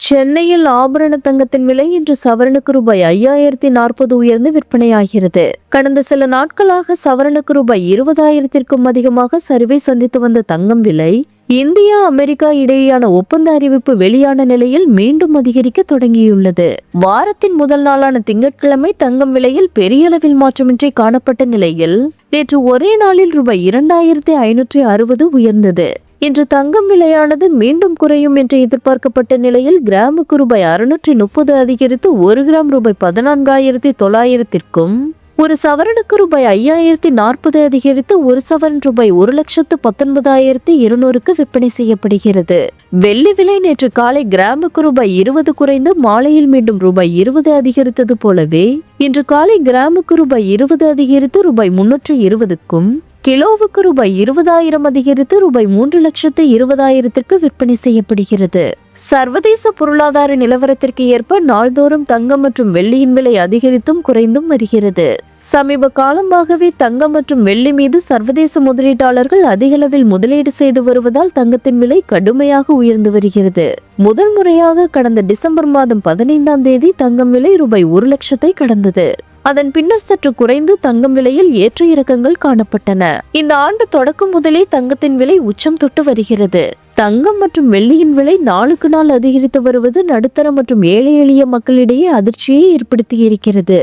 சென்னையில் ஆபரண தங்கத்தின் விலை இன்று சவரனுக்கு ரூபாய் 5040 உயர்ந்து விற்பனையாகிறது. கடந்த சில நாட்களாக சவரனுக்கு ரூபாய் 20,000க்கும் அதிகமாக சரிவை சந்தித்து வந்த தங்கம் விலை இந்தியா அமெரிக்கா இடையேயான ஒப்பந்த அறிவிப்பு வெளியான நிலையில் மீண்டும் அதிகரிக்க தொடங்கியுள்ளது. வாரத்தின் முதல் நாளான திங்கட்கிழமை தங்கம் விலையில் பெரிய அளவில் மாற்றமின்றி காணப்பட்ட நிலையில் நேற்று ஒரே நாளில் ரூபாய் 2560 உயர்ந்தது. இன்று தங்கம் விலையானது மீண்டும் குறையும் என்று எதிர்பார்க்கப்பட்ட நிலையில் கிராமுக்கு ரூபாய் 630 அதிகரித்து 1 கிராம் ரூபாய் 14,900க்கும், ஒரு சவரனுக்கு ரூபாய் 5040 அதிகரித்து ஒரு சவரன் ரூபாய் 1,19,200க்கு விற்பனை செய்யப்படுகிறது. வெள்ளி விலை நேற்று காலை கிராமுக்கு ரூபாய் 20 குறைந்து மாலையில் மீண்டும் ரூபாய் 20 அதிகரித்தது போலவே இன்று காலை கிராமுக்கு ரூபாய் 20 அதிகரித்து ரூபாய் 320க்கும், கிலோவுக்கு ரூபாய் 20,000 அதிகரித்து ரூபாய் 3,20,000க்கு விற்பனை செய்யப்படுகிறது. சர்வதேச பொருளாதார நிலவரத்திற்கு ஏற்ப நாள்தோறும் தங்கம் மற்றும் வெள்ளியின் விலை அதிகரித்தும் குறைந்தும் வருகிறது. சமீப காலமாகவே தங்கம் மற்றும் வெள்ளி மீது சர்வதேச முதலீட்டாளர்கள் அதிகளவில் முதலீடு செய்து வருவதால் தங்கத்தின் விலை கடுமையாக உயர்ந்து வருகிறது. முதல் முறையாக கடந்த டிசம்பர் மாதம் 15ஆம் தேதி தங்கம் விலை ரூபாய் 1,00,000 கடந்தது. அதன் பின்னர் சற்று குறைந்து தங்கம் விலையில் ஏற்ற இறக்கங்கள் காணப்பட்டன. இந்த ஆண்டு தொடக்கம் முதலே தங்கத்தின் விலை உச்சம் தொட்டு வருகிறது. தங்கம் மற்றும் வெள்ளியின் விலை நாளுக்கு நாள் அதிகரித்து வருவது நடுத்தர மற்றும் ஏழை எளிய மக்களிடையே அதிர்ச்சியை ஏற்படுத்தி இருக்கிறது.